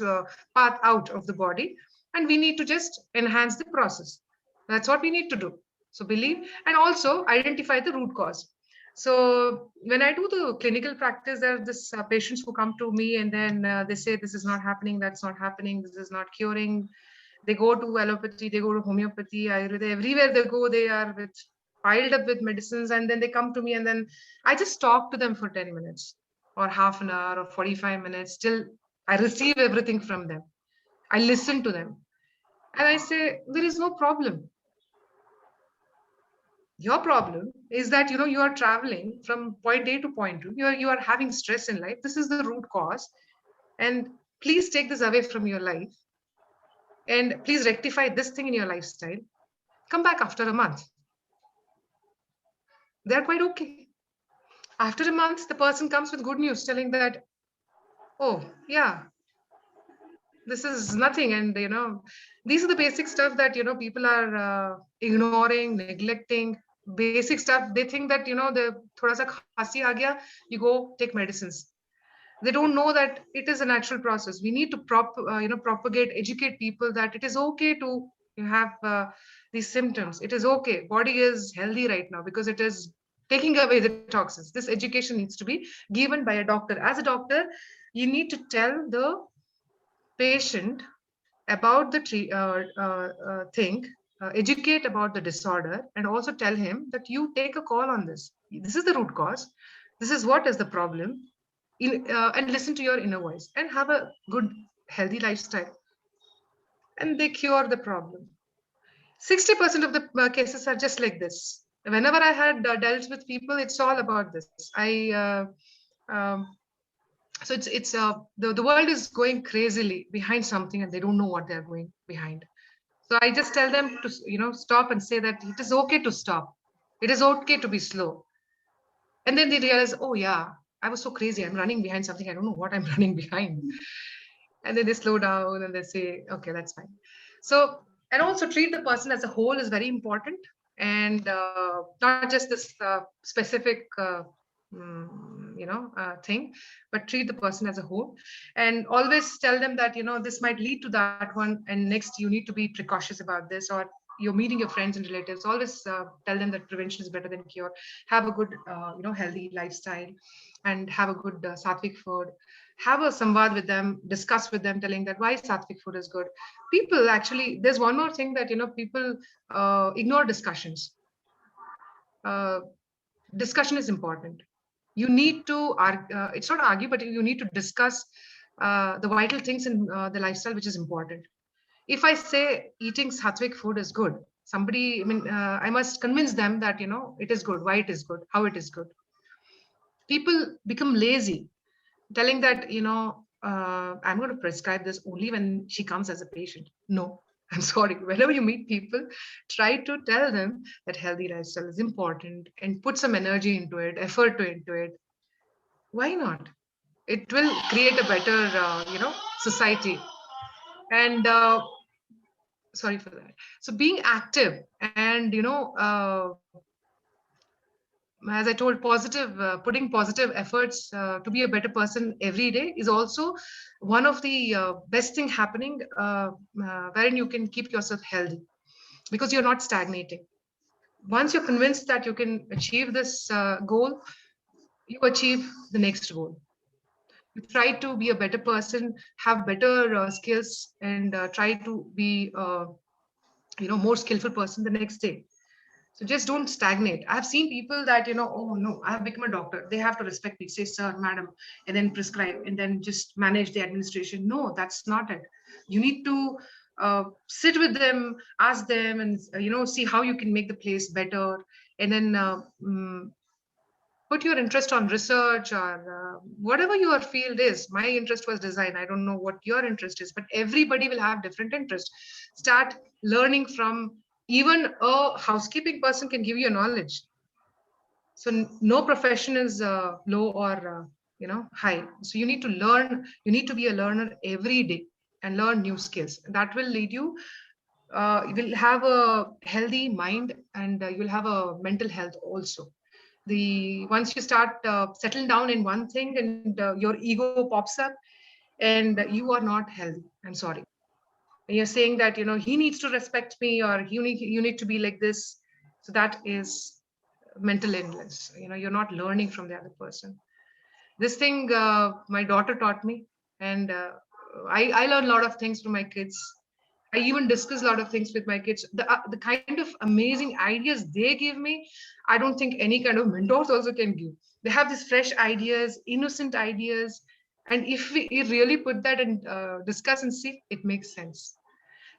path out of the body, and we need to just enhance the process. That's what we need to do. So believe, and also identify the root cause. So when I do the clinical practice, there are this patients who come to me, and then they say this is not happening, that's not happening, this is not curing. They go to allopathy, they go to homeopathy, Ayurveda, everywhere they go, they are piled up with medicines, and then they come to me, and then I just talk to them for 10 minutes or half an hour or 45 minutes till I receive everything from them. I listen to them, and I say, there is no problem. Your problem is that you are traveling from point A to point B. You are having stress in life. This is the root cause, and please take this away from your life, and please rectify this thing in your lifestyle. Come back after a month. They're quite okay. After a month, the person comes with good news, telling that, oh yeah, this is nothing. And these are the basic stuff that people are ignoring, neglecting. Basic stuff. They think that the thoda sa khasi aa gaya, you go take medicines. They don't know that it is a natural process. We need to propagate, educate people that it is okay to have these symptoms. It is okay. Body is healthy right now because it is taking away the toxins. This education needs to be given by a doctor. As a doctor, you need to tell the patient about the thing, educate about the disorder, and also tell him that you take a call on this. This is the root cause. This is what is the problem, and listen to your inner voice and have a good, healthy lifestyle. And they cure the problem. 60% of the cases are just like this. Whenever I had dealt with people, it's all about this. Um, so the world is going crazily behind something, and they don't know what they're going behind. So I just tell them to stop and say that it is okay to stop. It is okay to be slow. And then they realize, oh yeah, I was so crazy. I'm running behind something. I don't know what I'm running behind. And then they slow down and they say, okay, that's fine. So, and also treat the person as a whole is very important. And not just this specific thing, but treat the person as a whole, and always tell them that this might lead to that one, and next you need to be precautious about this. Or you're meeting your friends and relatives, always tell them that prevention is better than cure. Have a good healthy lifestyle, and have a good sattvic food. Have a samvad with them, discuss with them, telling that why sattvic food is good. People actually, there's one more thing that people ignore discussions. uh, Discussion is important. You need to it's not argue, but you need to discuss the vital things in the lifestyle which is important. If I say eating sattvic food is good, somebody, I must convince them that it is good, why it is good, how it is good. People become lazy, telling that I'm going to prescribe this only when she comes as a patient. No, I'm sorry. Whenever you meet people, try to tell them that healthy lifestyle is important and put some energy into it, effort into it. Why not? It will create a better society. And sorry for that. So being active, and as I told, positive, putting positive efforts to be a better person every day is also one of the best thing happening, wherein you can keep yourself healthy, because you're not stagnating. Once you're convinced that you can achieve this goal, you achieve the next goal. You try to be a better person, have better skills, and try to be more skillful person the next day. So just don't stagnate. I've seen people that, oh no, I have become a doctor. They have to respect me, say sir, madam, and then prescribe and then just manage the administration. No, that's not it. You need to sit with them, ask them, and see how you can make the place better. And then put your interest on research or whatever your field is. My interest was design. I don't know what your interest is, but everybody will have different interest. Start learning from, even a housekeeping person can give you knowledge. So no profession is low or high. So you need to learn, you need to be a learner every day and learn new skills. That will lead you, you will have a healthy mind, and you will have a mental health also. The once you start settle down in one thing, and your ego pops up, and you are not healthy. I'm sorry. And you're saying that he needs to respect me, or you need to be like this. So that is mental illness. You're not learning from the other person. This thing my daughter taught me, and I learn a lot of things from my kids. I even discuss a lot of things with my kids. The kind of amazing ideas they give me, I don't think any kind of mentors also can give. They have these fresh ideas, innocent ideas, and if we really put that and discuss and see, it makes sense.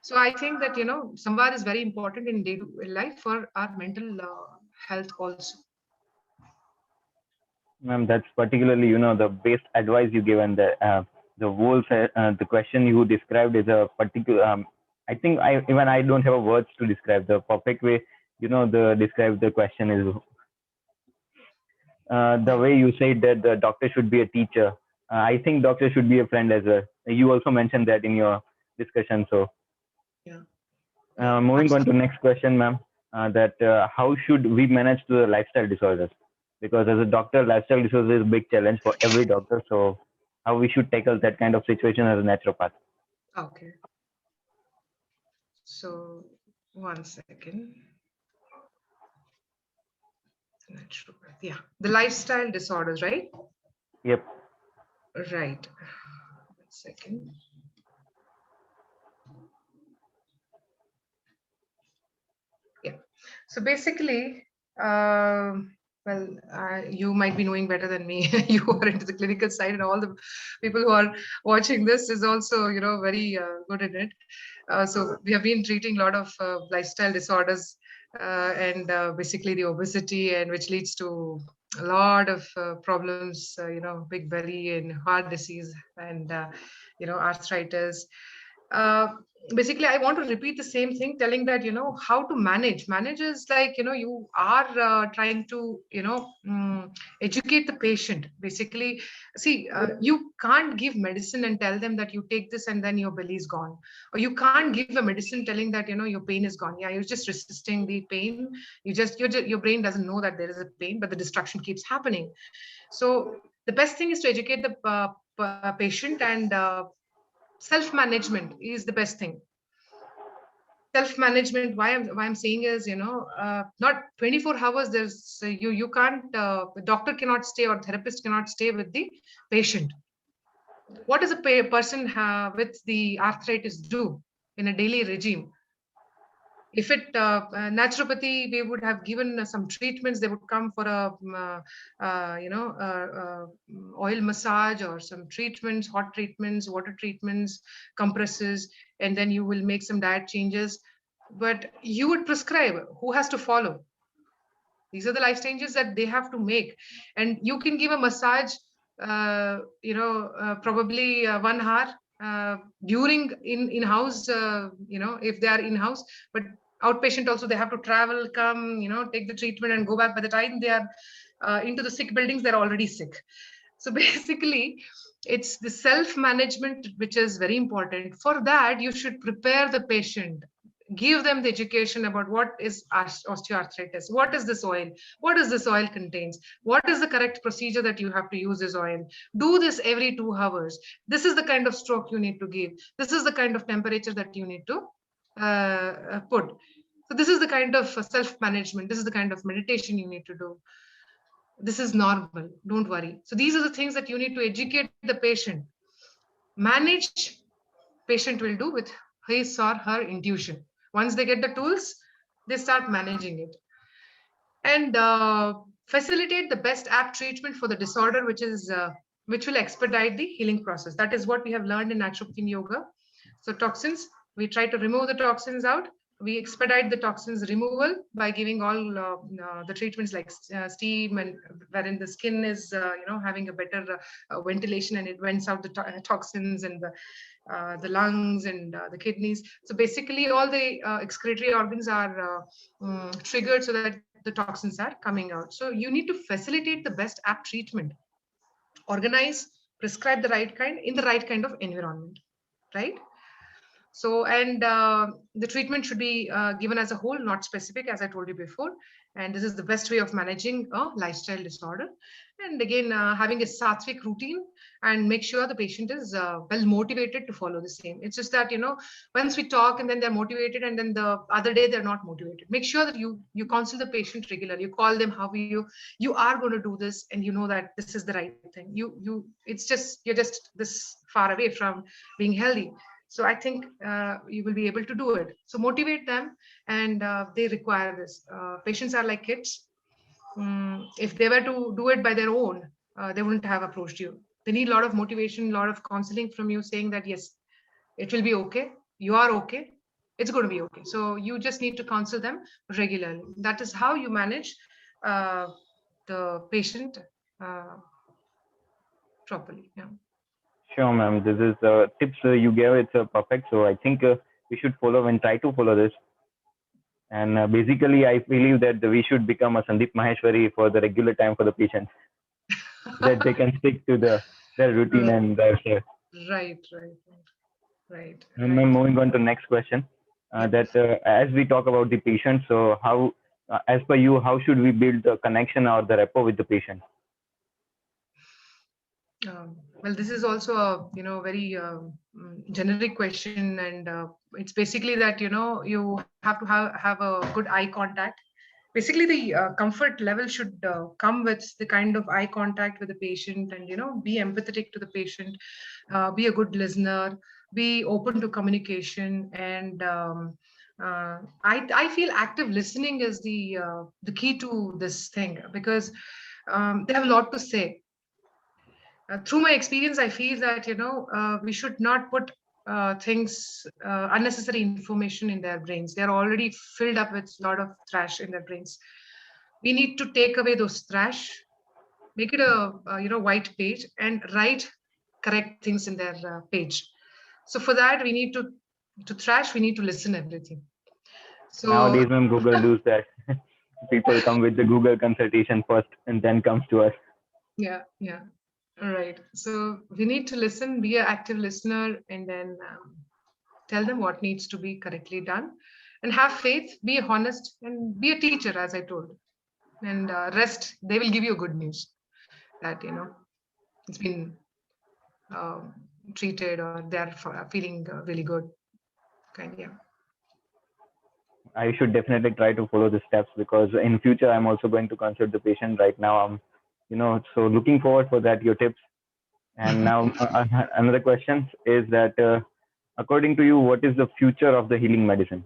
So I think that samvad is very important in day life for our mental health also. Ma'am, that's particularly, the best advice you give, and the whole the question you described is a particular. I think I don't have words to describe the perfect way. The describe the question is the Yeah, way you said that the doctor should be a teacher. I think doctor should be a friend as well. You also mentioned that in your discussion. So yeah, yeah, moving on to absolutely. next question, ma'am. That how should we manage the lifestyle disorders? Because as a doctor, lifestyle disorders is a big challenge for every doctor. So how we should tackle that kind of situation as a naturopath? Okay. So 1 second. Naturopathy. Yeah, the lifestyle disorders, right? Yep. Right. 1 second. Yeah. So basically, well, you might be knowing better than me. You are into the clinical side, and all the people who are watching this is also, very good in it. So we have been treating a lot of lifestyle disorders, and basically the obesity, and which leads to a lot of problems. Big belly and heart disease, and arthritis. uh, Basically, I want to repeat the same thing, telling that how to manage is like, you are trying to educate the patient. Basically, see, you can't give medicine and tell them that you take this and then your belly is gone, or you can't give a medicine telling that your pain is gone. Yeah, you're just resisting the pain. Your brain doesn't know that there is a pain, but the destruction keeps happening. So the best thing is to educate the patient, and self management is the best thing. Self management, why I'm saying is, not 24 hours. There's you can't, the doctor cannot stay, or therapist cannot stay with the patient. What does a person with the arthritis do in a daily regime? If it naturopathy, they would have given some treatments. They would come for a oil massage, or some treatments, hot treatments, water treatments, compresses, and then you will make some diet changes. But you would prescribe. Who has to follow? These are the life changes that they have to make. And you can give a massage, probably 1 hour during in house, if they are in house. But outpatient also, they have to travel, come, take the treatment and go back. By the time they are into the sick buildings, they're already sick. So basically, it's the self management which is very important. For that, you should prepare the patient, give them the education about what is osteoarthritis, what is this oil, what does this oil contains, what is the correct procedure that you have to use this oil. Do this every 2 hours. This is the kind of stroke you need to give. This is the kind of temperature that you need to put. So this is the kind of self management. This is the kind of meditation you need to do. This is normal. Don't worry. So these are the things that you need to educate the patient. Manage, patient will do with his or her intuition. Once they get the tools, they start managing it. And facilitate the best app treatment for the disorder, which will expedite the healing process. That is what we have learned in naturopathy yoga. So toxins, we try to remove the toxins out. We expedite the toxins removal by giving all the treatments like steam, and wherein the skin is having a better ventilation, and it vents out the toxins, and the lungs, and the kidneys. So basically all the excretory organs are triggered so that the toxins are coming out. So you need to facilitate the best app treatment, organize, prescribe the right kind in the right kind of environment, right? So, and the treatment should be given as a whole, not specific, as I told you before. And this is the best way of managing a lifestyle disorder. And again, having a sattvic routine, and make sure the patient is well motivated to follow the same. It's just that, once we talk and then they're motivated, and then the other day they're not motivated. Make sure that you consult the patient regularly. You call them, how you are going to do this, and you know that this is the right thing. You're just this far away from being healthy. So I think you will be able to do it. So motivate them, and they require this. Patients are like kids. If they were to do it by their own, they wouldn't have approached you. They need a lot of motivation, a lot of counseling from you, saying that yes, it will be okay. You are okay. It's going to be okay. So you just need to counsel them regularly. That is how you manage uh, the patient uh, properly. Yeah. Sure, ma'am. This is tips you gave. It's perfect. So I think we should follow and try to follow this. And basically, I believe that we should become a Sandeep Maheshwari for the regular time for the patients, that they can stick to their routine and their care. Right, right, right, And right. ma'am, moving on to next question. Yep. That as we talk about the patient, so how, as per you, how should we build the connection or the rapport with the patient? Well, this is also a very generic question, and it's basically that you have to have a good eye contact. Basically, the comfort level should come with the kind of eye contact with the patient, and be empathetic to the patient, be a good listener, be open to communication, and I feel active listening is the key to this thing, because they have a lot to say. Through my experience, I feel that we should not put things unnecessary information in their brains. They are already filled up with a lot of trash in their brains. We need to take away those trash, make it a white page, and write correct things in their page. So for that, we need to trash, we need to listen everything. So Nowadays, ma'am, Google does that. People come with the Google consultation first and then comes to us. yeah, yeah. All right. So we need to listen, be an active listener, and then tell them what needs to be correctly done, and have faith, be honest, and be a teacher, as I told. And rest, they will give you good news that it's been um, treated, or they're feeling really good. Kind of, yeah. I should definitely try to follow the steps, because in future I'm also going to consult the patient. Right now I'm, so looking forward for that your tips. And now another question is that according to you, what is the future of the healing medicine?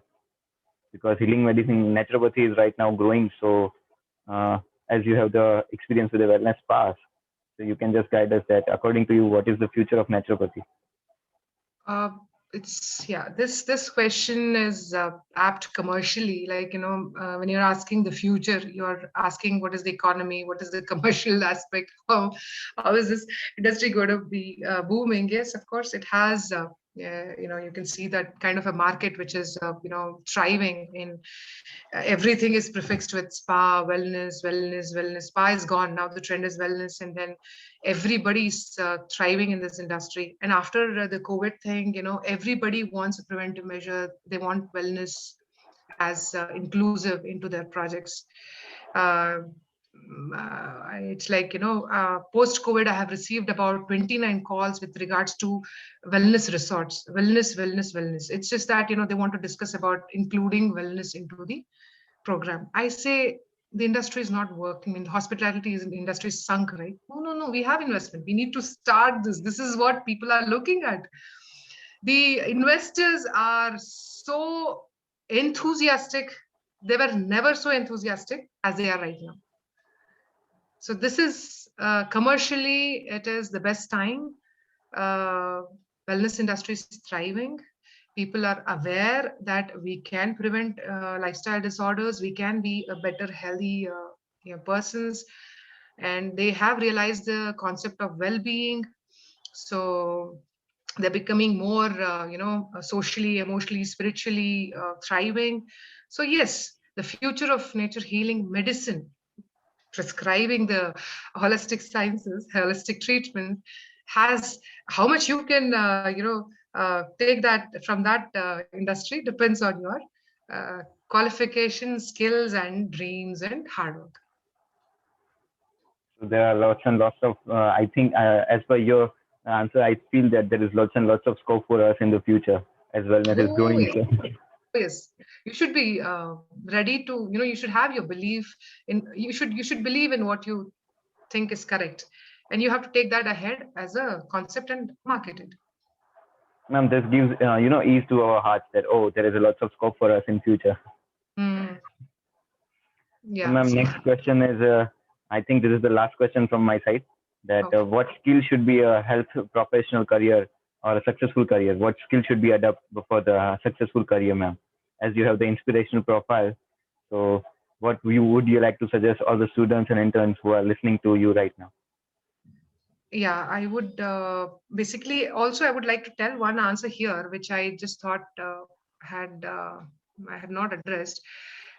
Because healing medicine, naturopathy is right now growing. So uh, as you have the experience with the wellness path, so you can just guide us that according to you, what is the future of naturopathy? Uh, it's yeah. This question is apt commercially. Like when you're asking the future, you're asking what is the economy, what is the commercial aspect, how is this industry going to be booming? Yes, of course, it has. Yeah, you can see that kind of a market which is thriving in everything is prefixed with spa, wellness, wellness, wellness. Spa is gone now. The trend is wellness, and then everybody's thriving in this industry. And after the COVID thing, everybody wants a preventive measure. They want wellness as inclusive into their projects. Uh, it's like post COVID, I have received about 29 calls with regards to wellness resorts, wellness. It's just that they want to discuss about including wellness into the program. I say the industry is not working. I mean, hospitality is an industry sunk, right? No. We have investment. We need to start this. This is what people are looking at. The investors are so enthusiastic. They were never so enthusiastic as they are right now. So this is commercially, it is the best time. Wellness industry is thriving. People are aware that we can prevent lifestyle disorders. We can be a better, healthy persons, and they have realized the concept of well-being. So they're becoming more, socially, emotionally, spiritually thriving. So yes, the future of nature healing medicine, prescribing the holistic sciences, holistic treatment, has how much you can, take that from that industry depends on your qualifications, skills, and dreams and hard work. So there are lots and lots of, I think, as per your answer, I feel that there is lots and lots of scope for us in the future as wellness is Oh growing. yes. So, Oh, yes, you should be ready to, you should have your belief in, you should believe in what you think is correct, and you have to take that ahead as a concept and market it. ma'am, this gives, ease to our hearts that, oh, there is a lots of scope for us in future. Mm, So, yeah. ma'am, next question is, I think this is the last question from my side. That Okay. what skill should be a health professional career or a successful career? What skill should be adopted for the successful career, ma'am? As you have the inspirational profile, so what would you like to suggest all the students and interns who are listening to you right now? Yeah, I would basically also I would like to tell one answer here, which I just thought had I had not addressed.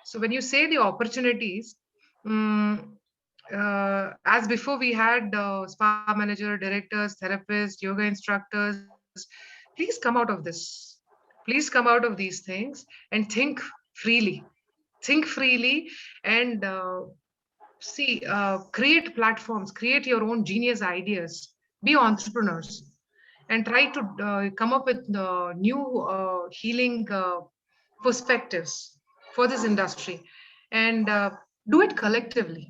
So when you say the opportunities, um, as before we had spa manager, directors, therapists, yoga instructors. Please come out of this. Please come out of these things and think freely. Think freely and create platforms, create your own genius ideas, be entrepreneurs, and try to come up with new healing perspectives for this industry, and do it collectively.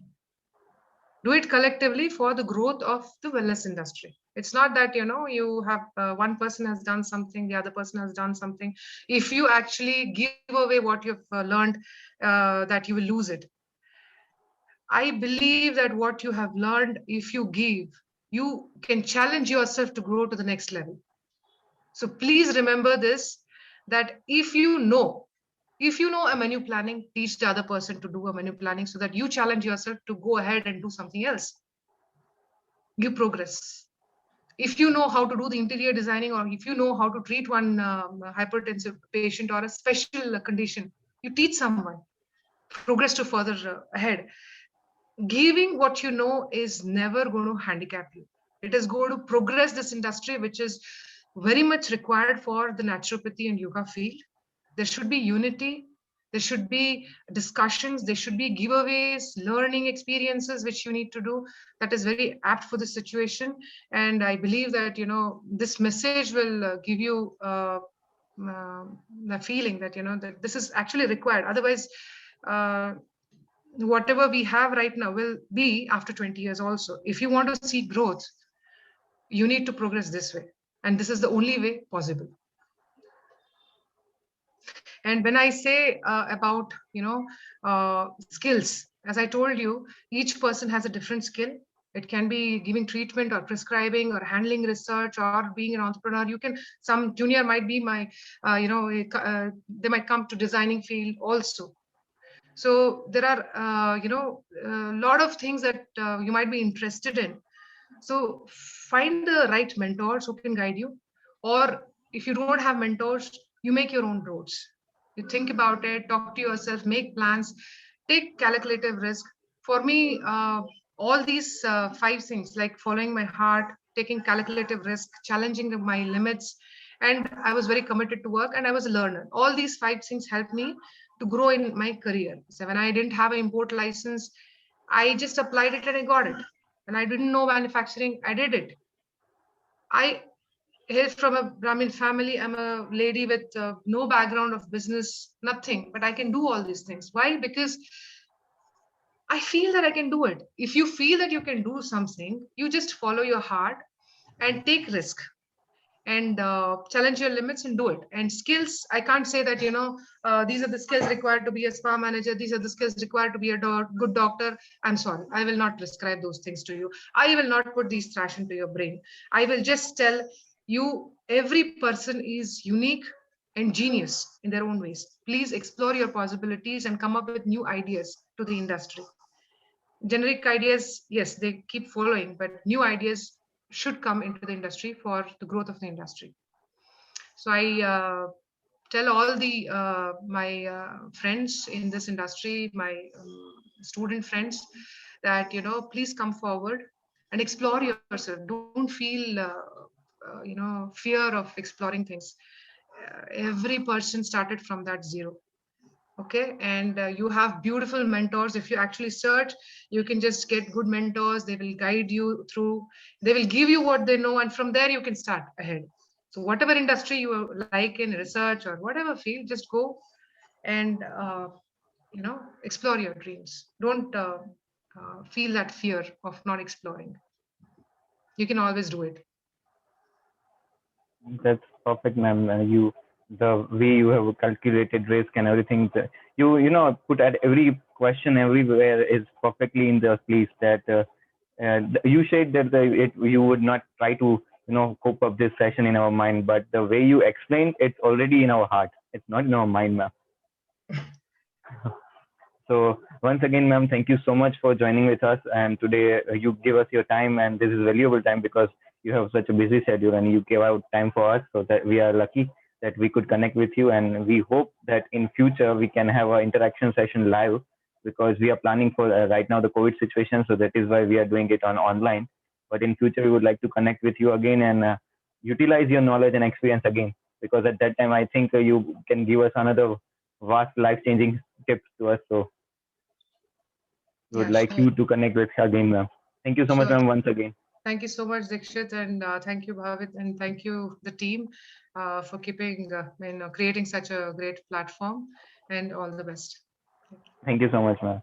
Do it collectively for the growth of the wellness industry. It's not that you have one person has done something, the other person has done something. If you actually give away what you've learned, that you will lose it. I believe that what you have learned, if you give, you can challenge yourself to grow to the next level. So please remember this, that if you know a menu planning, teach the other person to do a menu planning so that you challenge yourself to go ahead and do something else. Give progress. If you know how to do the interior designing, or if you know how to treat one hypertensive patient or a special condition, you teach someone, progress to further ahead. Giving what you know is never going to handicap you. It is going to progress this industry, which is very much required for the naturopathy and yoga field. There should be unity. There should be discussions. There should be giveaways, learning experiences, which you need to do. That is very apt for the situation. And I believe that, this message will give you the feeling that, that this is actually required. Otherwise, uh, whatever we have right now will be after 20 years also. If you want to see growth, you need to progress this way, and this is the only way possible. And when I say about skills, as I told you, each person has a different skill. It can be giving treatment or prescribing or handling research or being an entrepreneur. You can, some junior might be my they might come to designing field also. So there are a lot of things that you might be interested in. So find the right mentors who can guide you, or if you don't have mentors, you make your own roads. You think about it, talk to yourself, make plans, take calculative risk. For me, all these five things, like following my heart, taking calculative risk, challenging my limits, and I was very committed to work, and I was a learner. All these five things helped me to grow in my career. So when I didn't have an import license, I just applied it and I got it. And I didn't know manufacturing, I did it. I hail from a Brahmin family. I'm a lady with no background of business, nothing, but I can do all these things. Why? Because I feel that I can do it. If you feel that you can do something, you just follow your heart and take risk and challenge your limits and do it. And skills, I can't say that, these are the skills required to be a spa manager, these are the skills required to be a good doctor. I'm sorry, I will not prescribe those things to you. I will not put these trash into your brain. I will just tell you every person is unique and genius in their own ways. Please explore your possibilities and come up with new ideas to the industry. Generic ideas, yes, they keep following, but new ideas should come into the industry for the growth of the industry. So I tell all the my friends in this industry, my student friends, that please come forward and explore yourself. Don't feel fear of exploring things. Every person started from that zero. Okay, and you have beautiful mentors. If you actually search, you can just get good mentors. They will guide you through, they will give you what they know, and from there you can start ahead. So whatever industry you like in research or whatever field, just go and explore your dreams. Don't feel that fear of not exploring. You can always do it. That's perfect, ma'am. The way you have calculated risk and everything, put at every question everywhere is perfectly in the place that you said that you would not try to, cope up this session in our mind, but the way you explained, it's already in our heart. It's not in our mind, ma'am. So once again, ma'am, thank you so much for joining with us. And today you give us your time, and this is valuable time because you have such a busy schedule, and you gave out time for us. So that we are lucky that we could connect with you, and we hope that in future we can have an interaction session live because we are planning for right now the COVID situation. So that is why we are doing it on online. But in future, we would like to connect with you again and utilize your knowledge and experience again because at that time I think you can give us another vast life changing tips to us. So we would Yeah, like sure. you to connect with again, ma'am. Thank you so much, Sure. ma'am, once again. Thank you so much, Dikshit, and thank you, Bhavit, and thank you, the team, for keeping, creating such a great platform, and all the best. Thank you so much, ma'am.